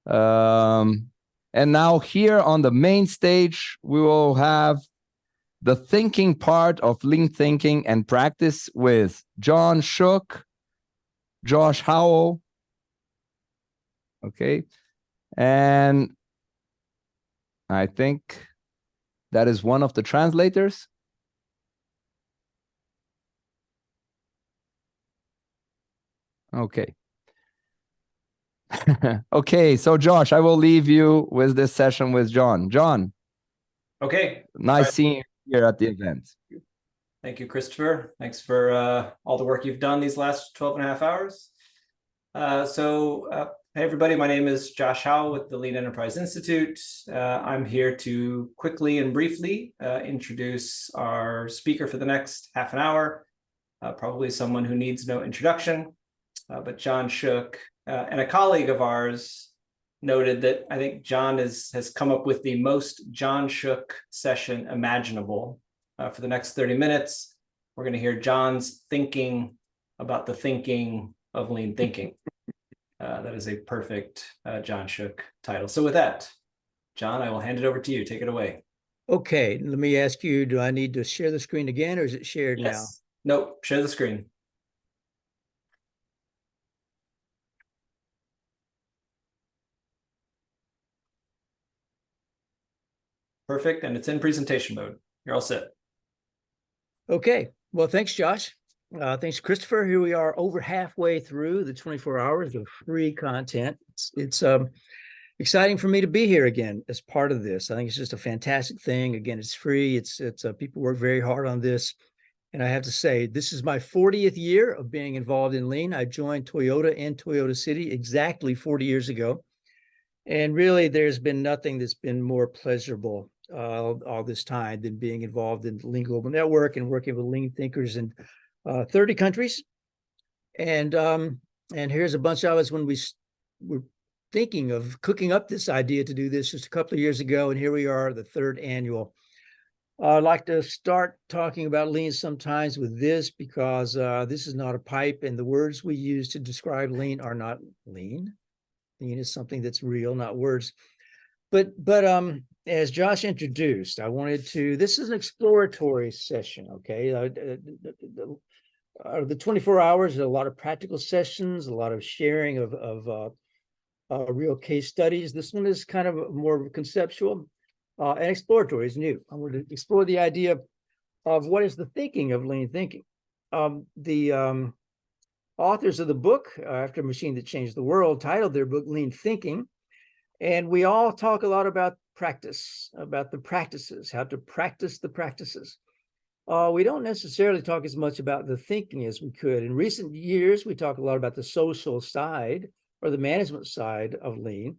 And now here on the main stage, we will have the thinking part of Lean Thinking and Practice with John Shook, Josh Howell. Okay. And I think that is one of the translators. Okay. Okay, so Josh, I will leave you with this session with John. John. Okay. Nice seeing you here at the event. Thank you, Christopher. Thanks for all the work you've done these last 12 and a half hours. Hey, everybody, my name is Josh Howell with the Lean Enterprise Institute. I'm here to quickly and briefly introduce our speaker for the next half an hour, probably someone who needs no introduction, but John Shook, and a colleague of ours noted that I think John has come up with the most John Shook session imaginable. For the next 30 minutes, we're going to hear John's thinking about the thinking of lean thinking. That is a perfect John Shook title. So with that, John, I will hand it over to you. Take it away. Okay, let me ask you, do I need to share the screen again, or is it shared now? Nope, share the screen. Perfect, and it's in presentation mode. You're all set. Okay, well, thanks, Josh. Thanks, Christopher. Here we are over halfway through the 24 hours of free content. It's exciting for me to be here again as part of this. I think it's just a fantastic thing. Again, it's free. It's people work very hard on this. And I have to say, this is my 40th year of being involved in Lean. I joined Toyota in Toyota City exactly 40 years ago. And really, there's been nothing that's been more pleasurable all this time than being involved in the Lean Global Network and working with Lean thinkers in 30 countries. And here's a bunch of us when we were thinking of cooking up this idea to do this just a couple of years ago. And here we are, the third annual. I'd like to start talking about Lean sometimes with this, because this is not a pipe, and the words we use to describe Lean are not Lean. Lean is something that's real, not words. But as Josh introduced, I wanted to, this is an exploratory session, okay? The 24 hours, a lot of practical sessions, a lot of sharing of real case studies. This one is kind of more conceptual and exploratory, is new. I wanted to explore the idea of what is the thinking of lean thinking. The authors of the book, After a Machine That Changed the World, titled their book Lean Thinking. And we all talk a lot about practice, about the practices, how to practice the practices. We don't necessarily talk as much about the thinking as we could. In recent years, we talk a lot about the social side or the management side of Lean,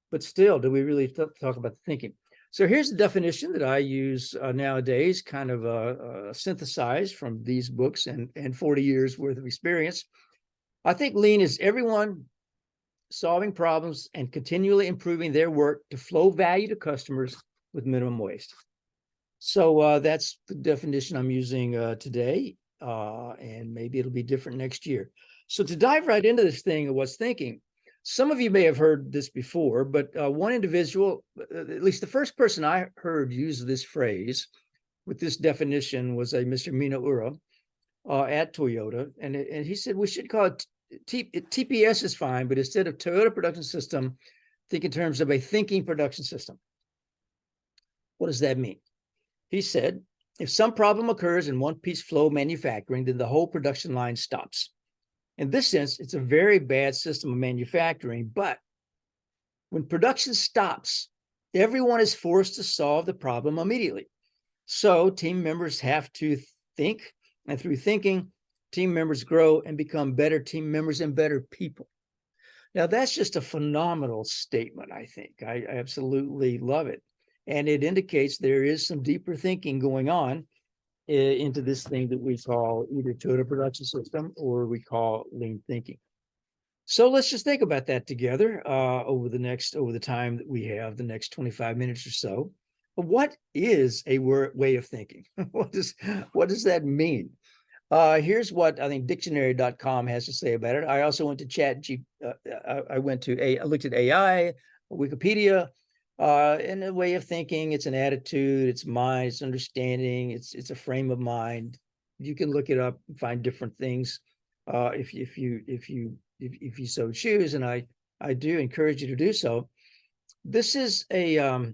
but still, do we really talk about the thinking? So here's the definition that I use nowadays, kind of synthesized from these books and 40 years worth of experience. I think Lean is everyone solving problems and continually improving their work to flow value to customers with minimum waste. So that's the definition I'm using today, and maybe it'll be different next year. So to dive right into this thing of what's thinking, some of you may have heard this before, but one individual, at least the first person I heard use this phrase with this definition was a Mr. Mino Ura at Toyota. And he said, we should call it TPS is fine, but instead of Toyota Production System, think in terms of a thinking production system. What does that mean? He said, if some problem occurs in one-piece flow manufacturing, then the whole production line stops. In this sense, it's a very bad system of manufacturing, but when production stops, everyone is forced to solve the problem immediately. So team members have to think, and through thinking, team members grow and become better team members and better people. Now, that's just a phenomenal statement, I think. I absolutely love it. And it indicates there is some deeper thinking going on into this thing that we call either Toyota Production System or we call lean thinking. So let's just think about that together over the time that we have, the next 25 minutes or so. What is a way of thinking? What does that mean? Here's what I think dictionary.com has to say about it. I also went to I looked at AI, Wikipedia, and a way of thinking. It's an attitude, it's mind, it's understanding, it's a frame of mind. You can look it up and find different things if you so choose, and I do encourage you to do so. This is a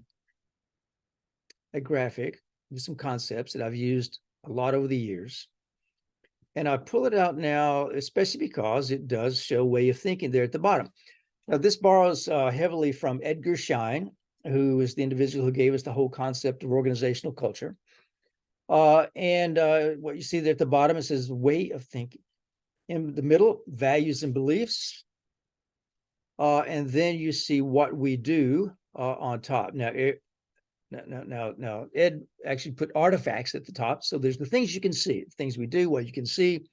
graphic with some concepts that I've used a lot over the years. And I pull it out now, especially because it does show way of thinking there at the bottom. Now, this borrows heavily from Edgar Schein, who is the individual who gave us the whole concept of organizational culture. What you see there at the bottom, it says way of thinking. In the middle, values and beliefs. And then you see what we do on top. Now, Ed actually put artifacts at the top. So there's the things you can see, things we do, what you can see.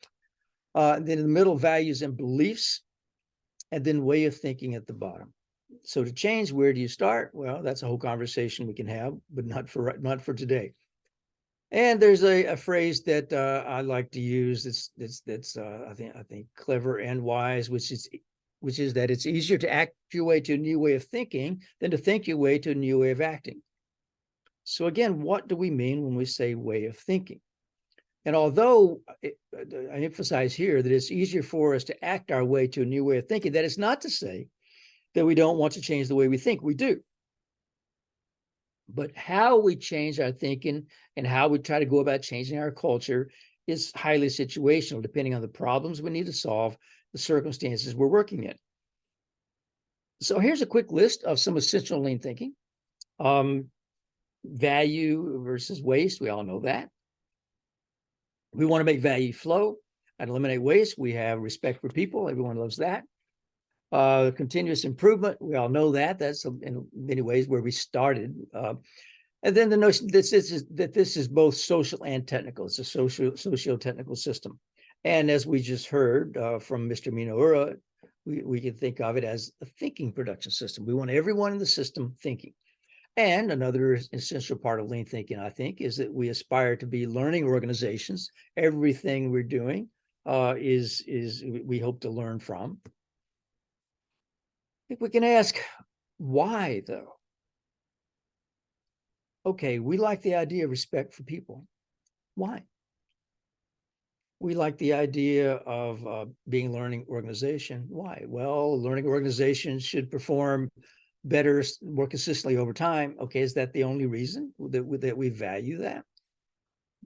Then in the middle, values and beliefs, and then way of thinking at the bottom. So to change, where do you start? Well, that's a whole conversation we can have, but not for today. And there's a phrase that I like to use that's I think clever and wise, which is that it's easier to act your way to a new way of thinking than to think your way to a new way of acting. So again, what do we mean when we say way of thinking? And although I emphasize here that it's easier for us to act our way to a new way of thinking, that is not to say that we don't want to change the way we think. We do. But how we change our thinking and how we try to go about changing our culture is highly situational, depending on the problems we need to solve, the circumstances we're working in. So here's a quick list of some essential lean thinking. Value versus waste, we all know that. We want to make value flow and eliminate waste. We have respect for people. Everyone loves that. Continuous improvement, we all know that. That's in many ways where we started. And then the notion that this is both social and technical. It's a socio-technical system. And as we just heard from Mr. Minoura, we can think of it as a thinking production system. We want everyone in the system thinking. And another essential part of lean thinking, I think, is that we aspire to be learning organizations. Everything we're doing is we hope to learn from. I think we can ask, why though? Okay, we like the idea of respect for people. Why? We like the idea of being a learning organization. Why? Well, learning organizations should perform better, more consistently over time. Okay, is that the only reason that we value that?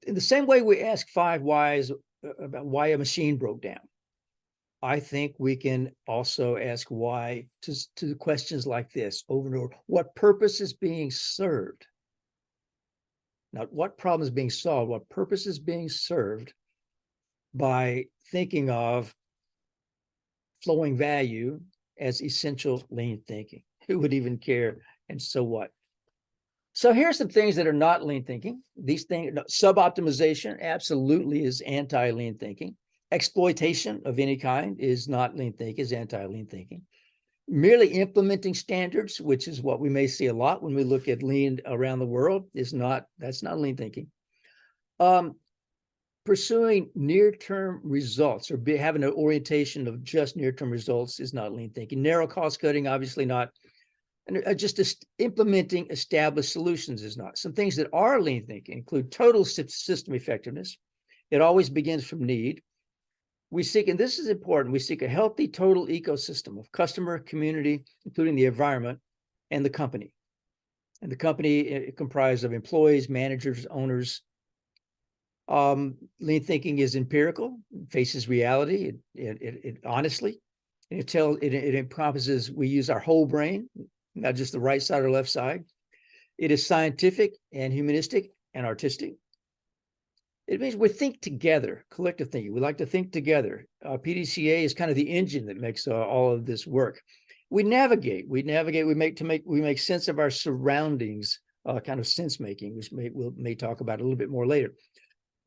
In the same way we ask 5 whys about why a machine broke down, I think we can also ask why to questions like this over and over. What purpose is being served? Not what problem is being solved, what purpose is being served by thinking of flowing value as essential lean thinking. Who would even care? And so what? So here's some things that are not lean thinking. These things, sub-optimization absolutely is anti-lean thinking. Exploitation of any kind is not lean thinking, is anti-lean thinking. Merely implementing standards, which is what we may see a lot when we look at lean around the world, that's not lean thinking. Pursuing near-term results or having an orientation of just near-term results is not lean thinking. Narrow cost cutting, obviously not. And just implementing established solutions is not. Some things that are lean thinking include total system effectiveness. It always begins from need. We seek, and this is important, we seek a healthy total ecosystem of customer, community, including the environment, and the company. And the company comprised of employees, managers, owners. Lean thinking is empirical, faces reality, it honestly, and it encompasses, we use our whole brain, not just the right side or left side. It is scientific and humanistic and artistic. It means we think together, collective thinking. We like to think together. PDCA is kind of the engine that makes all of this work. We navigate, we make sense of our surroundings, kind of sense making, which we may talk about a little bit more later.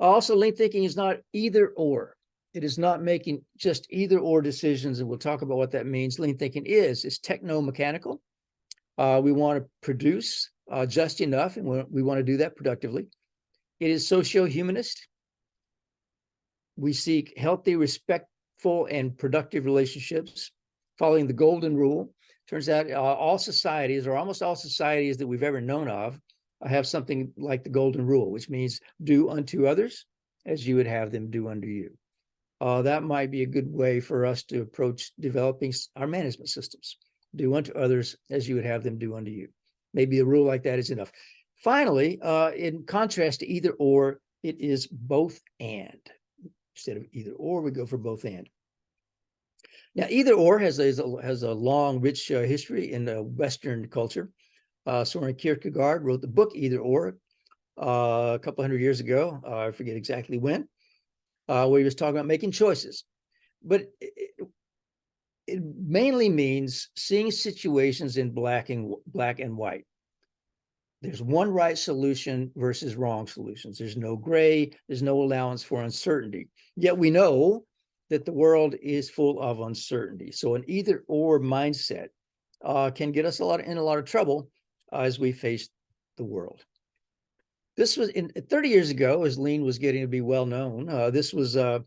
Also, lean thinking is not either or. It is not making just either or decisions, and we'll talk about what that means. Lean thinking is techno-mechanical. We want to produce just enough, and we want to do that productively. It is socio-humanist. We seek healthy, respectful, and productive relationships, following the golden rule. Turns out all societies, or almost all societies that we've ever known of, have something like the golden rule, which means do unto others as you would have them do unto you. That might be a good way for us to approach developing our management systems. Do unto others as you would have them do unto you. Maybe a rule like that is enough. Finally, in contrast to either or, it is both and. Instead of either or, we go for both and. Now, either or has a long, rich history in Western culture. Soren Kierkegaard wrote the book Either Or a couple hundred years ago. I forget exactly when, where he was talking about making choices. But it mainly means seeing situations in black and white. There's one right solution versus wrong solutions. There's no gray. There's no allowance for uncertainty. Yet we know that the world is full of uncertainty. So an either or mindset can get us in a lot of trouble as we face the world. This was 30 years ago, as lean was getting to be well known. This was a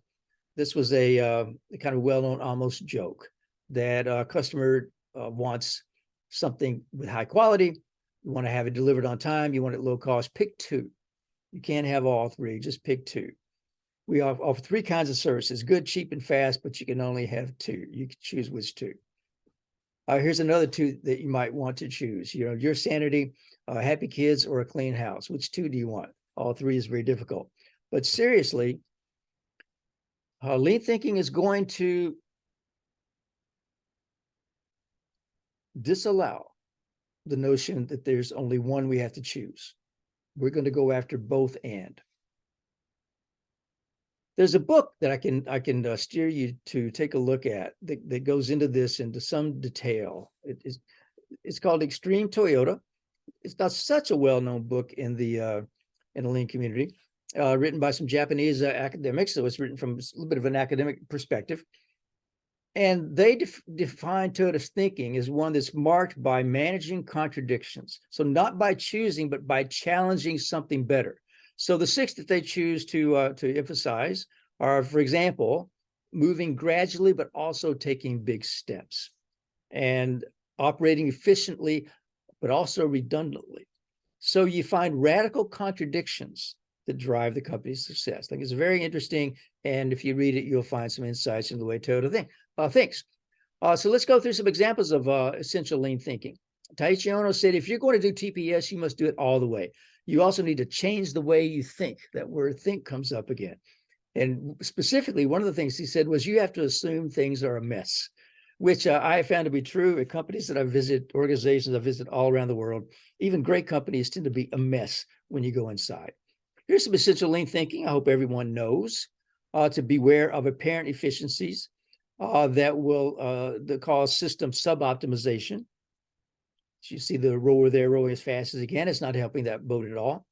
kind of well-known almost joke that a customer wants something with high quality. You want to have it delivered on time. You want it low cost. Pick two. You can't have all three. Just pick two. We offer three kinds of services: good, cheap, and fast. But you can only have two. You can choose which two. Here's another two that you might want to choose. You know, your sanity, happy kids, or a clean house. Which two do you want? All three is very difficult. But seriously, lean thinking is going to disallow the notion that there's only one we have to choose. We're going to go after both and. There's a book that I can steer you to take a look at that goes into this into some detail. It's called Extreme Toyota. It's not such a well-known book in the lean community, written by some Japanese academics. So it's written from a little bit of an academic perspective. And they define Toyota's thinking as one that's marked by managing contradictions. So not by choosing, but by challenging something better. So the six that they choose to emphasize are, for example, moving gradually, but also taking big steps, and operating efficiently, but also redundantly. So you find radical contradictions that drive the company's success. I think it's very interesting. And if you read it, you'll find some insights into the way Toyota thinks. So let's go through some examples of essential lean thinking. Taiichi Ohno said, if you're going to do TPS, you must do it all the way. You also need to change the way you think. That word think comes up again. And specifically, one of the things he said was you have to assume things are a mess, which I found to be true at companies that I visit, organizations I visit all around the world. Even great companies tend to be a mess when you go inside. Here's some essential lean thinking I hope everyone knows. To beware of apparent efficiencies that will cause system suboptimization. So you see the rower there rowing as fast as he can. It's not helping that boat at all.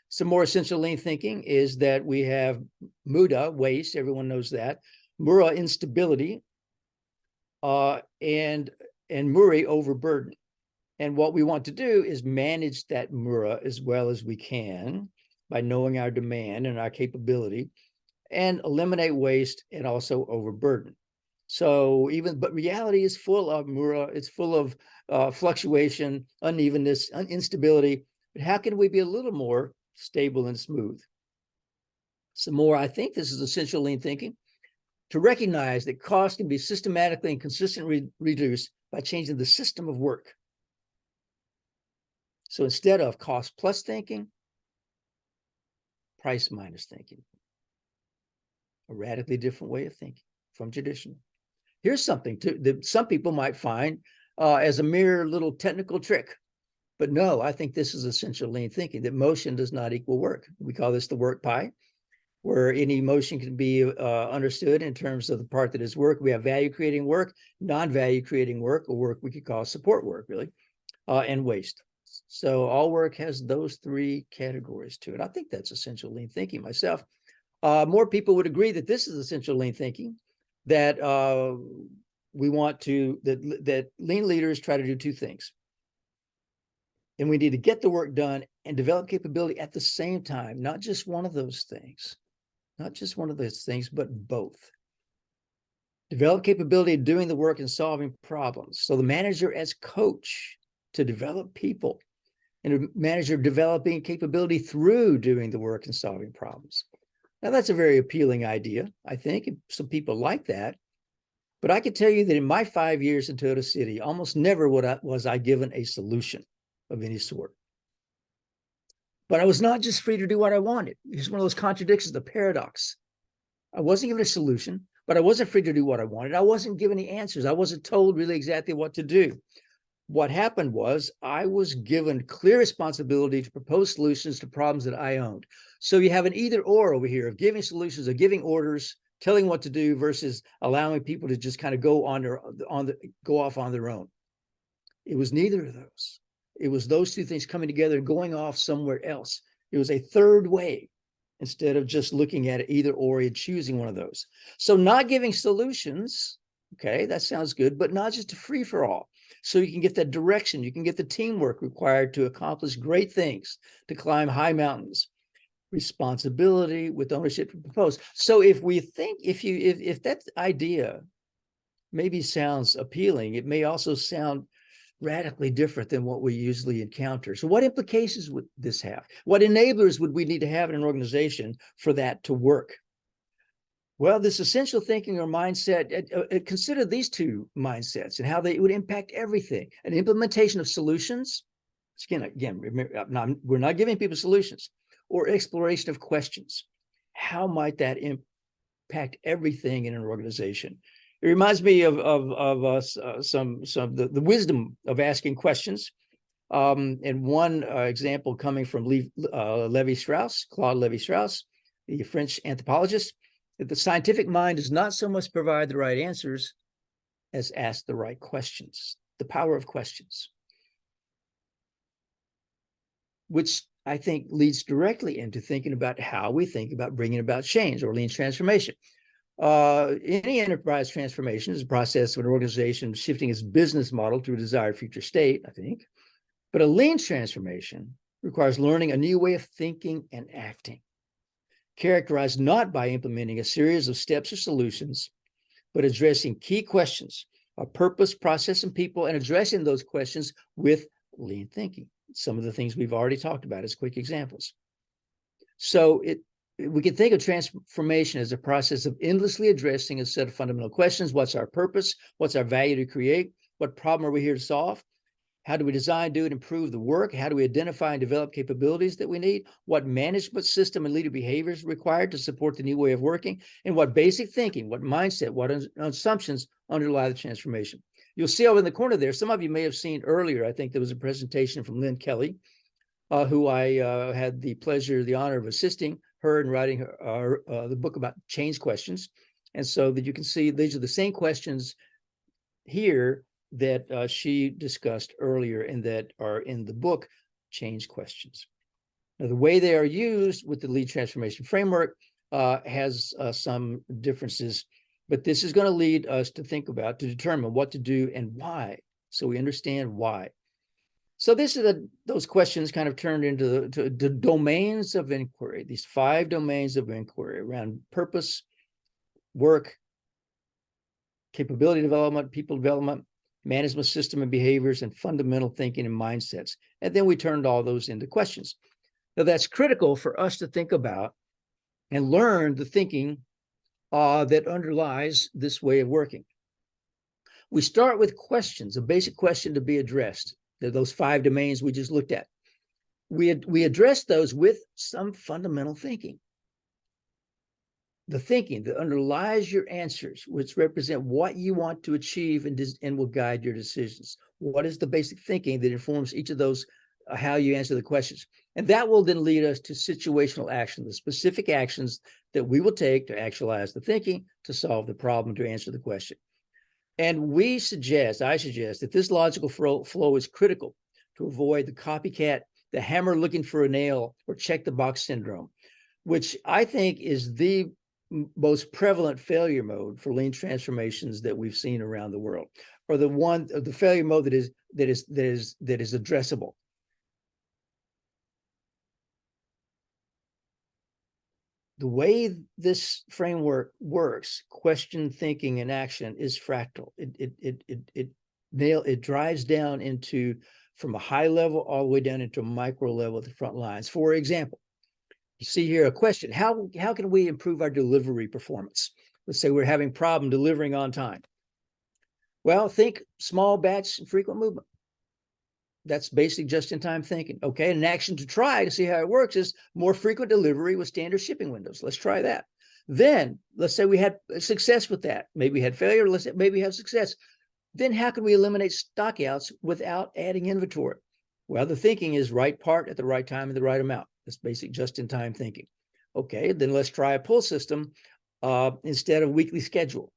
Some more essential lean thinking is that we have muda, waste. Everyone knows that. Mura, instability. And muri, overburden. And what we want to do is manage that mura as well as we can by knowing our demand and our capability, and eliminate waste and also overburden. So but reality is full of mura. It's full of fluctuation, unevenness, instability. But how can we be a little more stable and smooth? Some more, I think this is essential lean thinking, to recognize that cost can be systematically and consistently reduced by changing the system of work. So instead of cost plus thinking, price minus thinking. A radically different way of thinking from traditional. Here's something that some people might find as a mere little technical trick. But no, I think this is essential lean thinking, that motion does not equal work. We call this the work pie, where any motion can be understood in terms of the part that is work. We have value creating work, non-value creating work, or work we could call support work, really, and waste. So all work has those three categories to it. I think that's essential lean thinking myself. More people would agree that this is essential lean thinking, that we want to, that lean leaders try to do two things. And we need to get the work done and develop capability at the same time, not just one of those things. not just one of those things, but both. Develop capability of doing the work and solving problems. So the manager as coach to develop people, and a manager developing capability through doing the work and solving problems. Now that's a very appealing idea, I think, and some people like that. But I can tell you that in my 5 years in Toyota City, almost never was I given a solution of any sort. But I was not just free to do what I wanted. It's one of those contradictions, the paradox. I wasn't given a solution, but I wasn't free to do what I wanted. I wasn't given any answers. I wasn't told really exactly what to do. What happened was I was given clear responsibility to propose solutions to problems that I owned. So you have an either or over here of giving solutions, of giving orders, telling what to do versus allowing people to just kind of go off on their own. It was neither of those. It was those two things coming together and going off somewhere else. It was a third way instead of just looking at it either or and choosing one of those. So not giving solutions, okay, that sounds good, but not just a free for all. So you can get that direction, you can get the teamwork required to accomplish great things, to climb high mountains. Responsibility with ownership to propose. So if we think, if that idea maybe sounds appealing, it may also sound radically different than what we usually encounter. So what implications would this have? What enablers would we need to have in an organization for that to work? Well, this essential thinking or mindset, consider these two mindsets and how they would impact everything. An implementation of solutions, again, remember, we're not giving people solutions, or exploration of questions. How might that impact everything in an organization? It reminds me of the wisdom of asking questions. And one example coming from Claude Lévi-Strauss, the French anthropologist, that the scientific mind does not so much provide the right answers as ask the right questions, the power of questions, which I think leads directly into thinking about how we think about bringing about change or lean transformation. Any enterprise transformation is a process of an organization shifting its business model to a desired future state, I think. But a lean transformation requires learning a new way of thinking and acting, characterized not by implementing a series of steps or solutions, but addressing key questions of purpose, process, and people, and addressing those questions with lean thinking. Some of the things we've already talked about as quick examples. So we can think of transformation as a process of endlessly addressing a set of fundamental questions. What's our purpose? What's our value to create? What problem are we here to solve? How do we design, do, and improve the work? How do we identify and develop capabilities that we need? What management system and leader behaviors are required to support the new way of working? And what basic thinking, what mindset, what assumptions underlie the transformation? You'll see over in the corner there, some of you may have seen earlier, I think there was a presentation from Lynn Kelly, who I had the pleasure, the honor of assisting her in writing the book about change questions. And so that you can see these are the same questions here that she discussed earlier and that are in the book, Change Questions. Now, the way they are used with the lean transformation framework has some differences, but this is going to lead us to think about, to determine what to do and why, so we understand why. So this is those questions kind of turned into the domains of inquiry, these 5 domains of inquiry around purpose, work, capability development, people development, management system and behaviors, and fundamental thinking and mindsets. And then we turned all those into questions. Now that's critical for us to think about and learn the thinking that underlies this way of working. We start with questions, a basic question to be addressed. They're those 5 domains we just looked at. We address those with some fundamental thinking. The thinking that underlies your answers, which represent what you want to achieve and will guide your decisions. What is the basic thinking that informs each of those, how you answer the questions? And that will then lead us to situational action, the specific actions that we will take to actualize the thinking, to solve the problem, to answer the question. And I suggest that this logical flow is critical to avoid the copycat, the hammer looking for a nail, or check the box syndrome, which I think is the most prevalent failure mode for lean transformations that we've seen around the world, or the failure mode that is addressable. the way this framework works, question, thinking, and action is fractal. It drives down into from a high level all the way down into a micro level at the front lines. For example, you see here a question: how can we improve our delivery performance? Let's say we're having problem delivering on time. Well, think small batch and frequent movement. That's basic just-in-time thinking. Okay, an action to try to see how it works is more frequent delivery with standard shipping windows. Let's try that. Then let's say we had success with that. Maybe we had failure. Let's say maybe we have success. Then how can we eliminate stockouts without adding inventory? Well, the thinking is right part at the right time and the right amount. That's basic just-in-time thinking. Okay, then let's try a pull system instead of weekly schedule.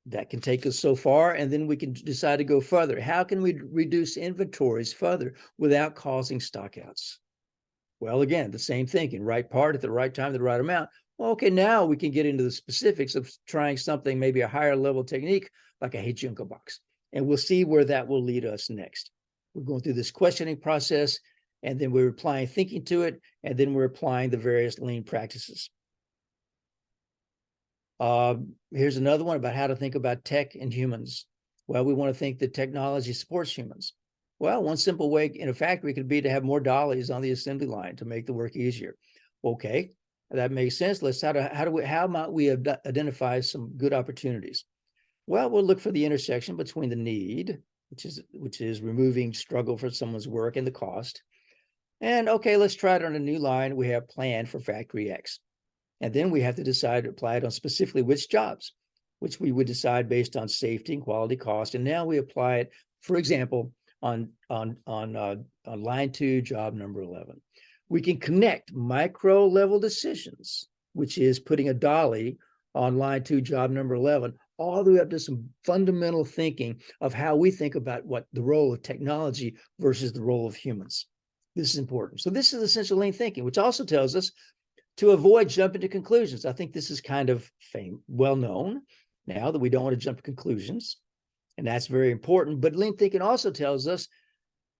That can take us so far, and then we can decide to go further. How can we reduce inventories further without causing stockouts? Well, again, the same thinking, right part at the right time, the right amount. Well, okay, now we can get into the specifics of trying something, maybe a higher level technique like a Heijunka box. And we'll see where that will lead us next. We're going through this questioning process, and then we're applying thinking to it, and then we're applying the various lean practices. Here's another one about how to think about tech and humans. Well, we want to think that technology supports humans. Well, one simple way in a factory could be to have more dollies on the assembly line to make the work easier. Okay, that makes sense. Let's how might we identify some good opportunities? Well, we'll look for the intersection between the need, which is removing struggle for someone's work, and the cost. And okay, let's try it on a new line we have planned for factory X. And then we have to decide to apply it on specifically which jobs, which we would decide based on safety and quality cost. And now we apply it, for example, on line 2, job number 11. We can connect micro level decisions, which is putting a dolly on line 2, job number 11, all the way up to some fundamental thinking of how we think about what the role of technology versus the role of humans. This is important. So this is essential lean thinking, which also tells us to avoid jumping to conclusions. I think this is kind of well known now that we don't want to jump to conclusions, and that's very important. But lean thinking also tells us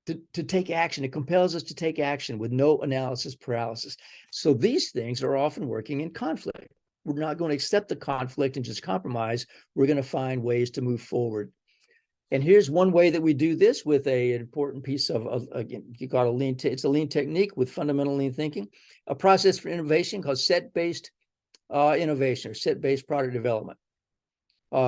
to take action. It compels us to take action with no analysis paralysis. So these things are often working in conflict. We're not going to accept the conflict and just compromise. We're going to find ways to move forward. And here's one way that we do this with an important piece of again, you got a lean, it's a lean technique with fundamental lean thinking, a process for innovation called set-based innovation or set-based product development.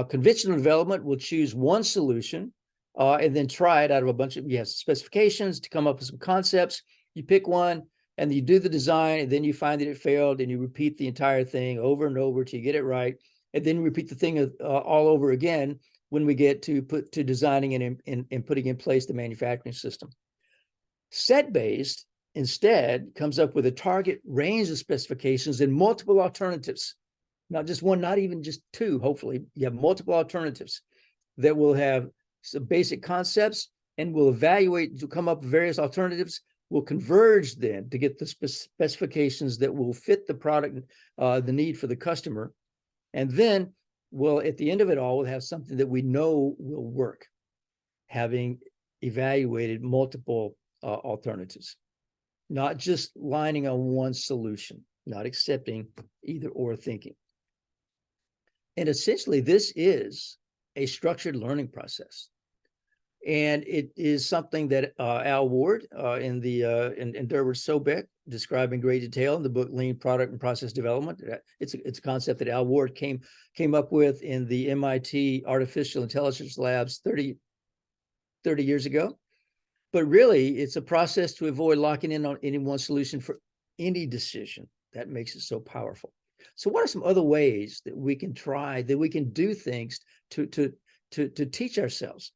Conventional development will choose one solution and then try it out of a bunch of specifications to come up with some concepts. You pick one and you do the design, and then you find that it failed, and you repeat the entire thing over and over till you get it right, and then repeat the thing all over again when we get to designing and putting in place the manufacturing system. Set-based instead comes up with a target range of specifications and multiple alternatives, not just one, not even just two. Hopefully you have multiple alternatives that will have some basic concepts, and will evaluate to come up with various alternatives, will converge then to get the specifications that will fit the product, the need for the customer. And then we'll, at the end of it all, we'll have something that we know will work, having evaluated multiple alternatives, not just lining on one solution, not accepting either or thinking. And essentially, this is a structured learning process. And it is something that Al Ward in Durward Sobek described in great detail in the book Lean Product and Process Development. It's a concept that Al Ward came up with in the MIT Artificial Intelligence Labs 30 years ago. But really, it's a process to avoid locking in on any one solution for any decision. That makes it so powerful. So what are some other ways that we can try, that we can do things to teach ourselves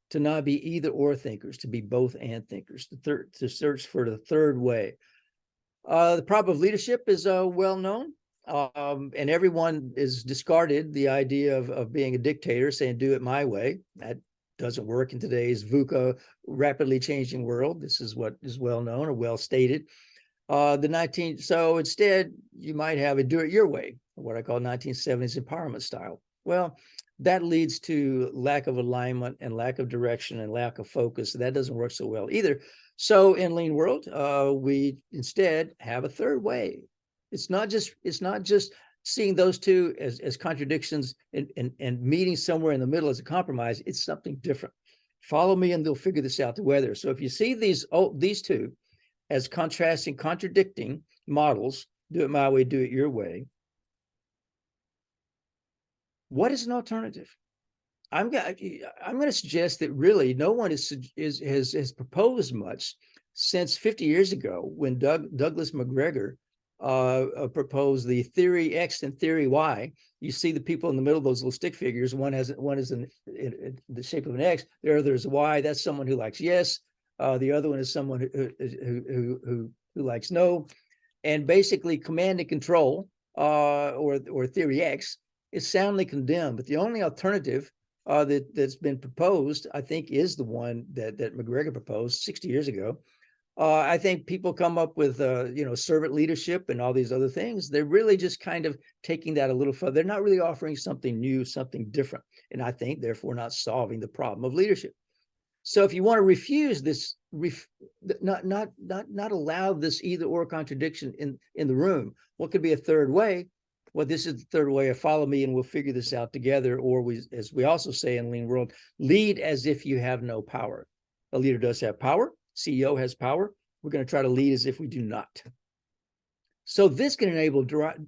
to not be either or thinkers, to be both and thinkers, to search for the third way? The problem of leadership is well known, and everyone is discarded the idea of being a dictator, saying do it my way. That doesn't work in today's VUCA, rapidly changing world. This is what is well known or well stated. So instead, you might have a do it your way, what I call 1970s empowerment style. Well, that leads to lack of alignment and lack of direction and lack of focus. That doesn't work so well either. So in Lean World, we instead have a third way, It's not just seeing those two as contradictions and meeting somewhere in the middle as a compromise. It's something different. Follow me and they'll figure this out together. So if you see these two as contrasting, contradicting models, do it my way, do it your way, what is an alternative? I'm going to suggest that really no one has proposed much since 50 years ago when Douglas McGregor proposed the theory X and theory Y. You see the people in the middle, those little stick figures. One is in the shape of an X. The other is Y. That's someone who likes yes. The other one is someone who likes no. And basically, command and control, or theory X, is soundly condemned. But the only alternative that's been proposed, I think, is the one that McGregor proposed 60 years ago. I think people come up with, servant leadership and all these other things. They're really just kind of taking that a little further. They're not really offering something new, something different. And I think, therefore, not solving the problem of leadership. So if you want to refuse this, not allow this either or contradiction in the room, what could be a third way? Well, this is the third way of follow me and we'll figure this out together. Or we, as we also say in Lean World, lead as if you have no power. A leader does have power. CEO has power. We're going to try to lead as if we do not. So this can enable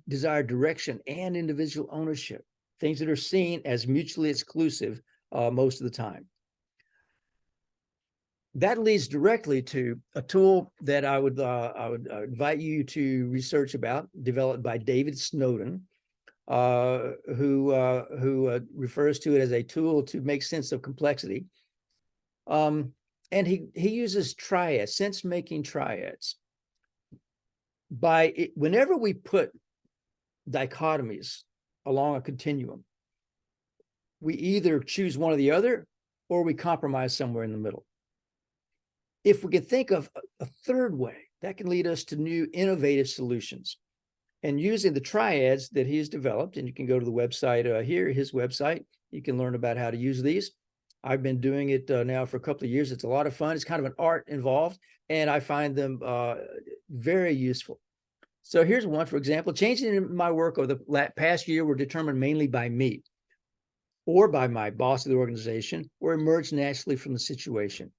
desired direction and individual ownership, things that are seen as mutually exclusive most of the time. That leads directly to a tool that I would invite you to research about, developed by David Snowden, who refers to it as a tool to make sense of complexity. And he uses triads, sense-making triads. Whenever we put dichotomies along a continuum, we either choose one or the other, or we compromise somewhere in the middle. If we can think of a third way, that can lead us to new innovative solutions. And using the triads that he's developed, and you can go to the website here, his website, you can learn about how to use these. I've been doing it now for a couple of years. It's a lot of fun. It's kind of an art involved, and I find them very useful. So here's one, for example. Changes in my work over the past year were determined mainly by me or by my boss of the organization, or emerged naturally from the situation.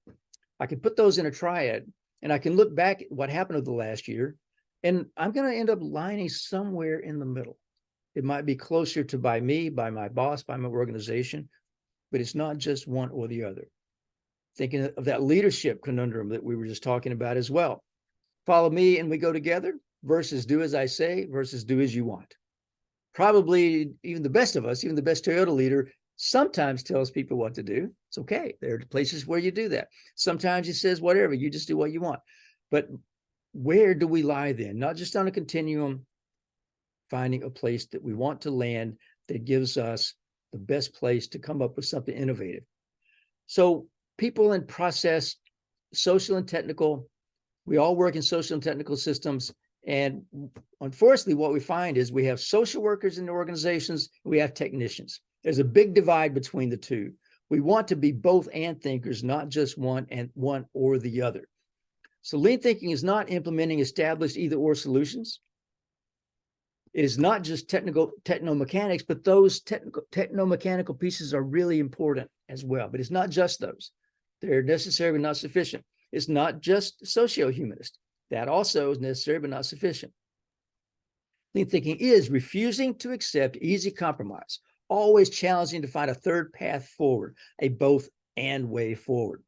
I can put those in a triad, and I can look back at what happened over the last year, and I'm going to end up lining somewhere in the middle. It might be closer to by me, by my boss, by my organization, but it's not just one or the other. Thinking of that leadership conundrum that we were just talking about as well. Follow me and we go together versus do as I say versus do as you want. Probably even the best of us, even the best Toyota leader, sometimes tells people what to do. It's okay. There are places where you do that. Sometimes he says, whatever, you just do what you want. But where do we lie then? Not just on a continuum, finding a place that we want to land that gives us the best place to come up with something innovative. So people in process, social and technical, we all work in social and technical systems. And unfortunately, what we find is we have social workers in the organizations, we have technicians. There's a big divide between the two. We want to be both and thinkers, not just one or the other. So lean thinking is not implementing established either or solutions. It is not just technomechanics, but those technomechanical pieces are really important as well. But it's not just those. They're necessary but not sufficient. It's not just socio-humanist. That also is necessary but not sufficient. Lean thinking is refusing to accept easy compromise, always challenging to find a third path forward, a both and way forward.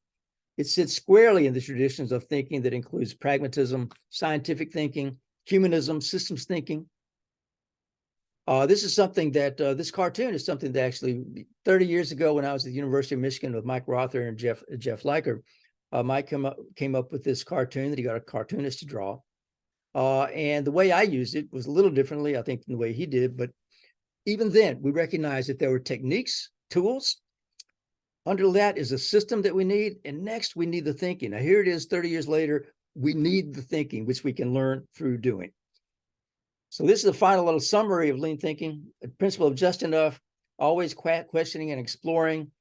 It sits squarely in the traditions of thinking that includes pragmatism, scientific thinking, humanism, systems thinking. This is something that, this cartoon is something that actually 30 years ago when I was at the University of Michigan with Mike Rother and Jeff Leiker, Mike came up with this cartoon that he got a cartoonist to draw. And the way I used it was a little differently, I think, than the way he did. But even then, we recognized that there were techniques, tools. Under that is a system that we need. And next, we need the thinking. Now, here it is 30 years later. We need the thinking, which we can learn through doing. So this is the final little summary of lean thinking. The principle of just enough, always questioning and exploring,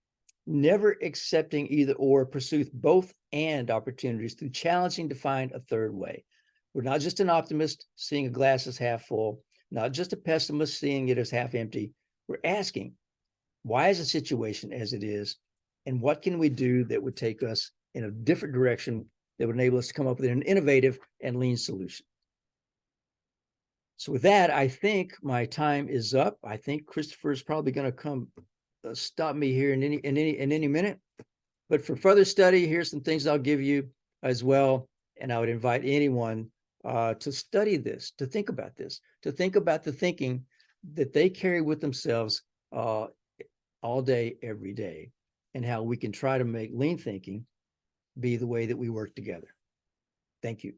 never accepting either or, pursue both and opportunities through challenging to find a third way. We're not just an optimist seeing a glass as half full, not just a pessimist seeing it as half empty. We're asking, why is the situation as it is? And what can we do that would take us in a different direction that would enable us to come up with an innovative and lean solution? So with that, I think my time is up. I think Christopher is probably going to come stop me here in any minute. But for further study, here's some things I'll give you as well. And I would invite anyone to study this, to think about this, to think about the thinking that they carry with themselves all day, every day, and how we can try to make lean thinking be the way that we work together. Thank you.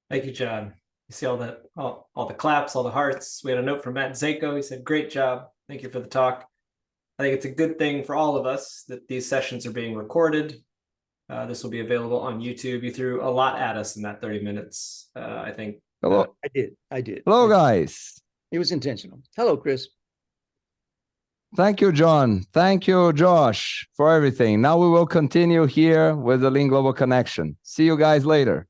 Thank you, John. You see all the claps, all the hearts. We had a note from Matt Zako. He said, "Great job. Thank you for the talk." I think it's a good thing for all of us that these sessions are being recorded. This will be available on YouTube. You threw a lot at us in that 30 minutes. I think. Hello. I did. Hello, guys. It was intentional. Hello, Chris. Thank you, John. Thank you, Josh, for everything. Now we will continue here with the Lean Global Connection. See you guys later.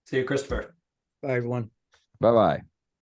See you, Christopher. Bye, everyone. Bye-bye.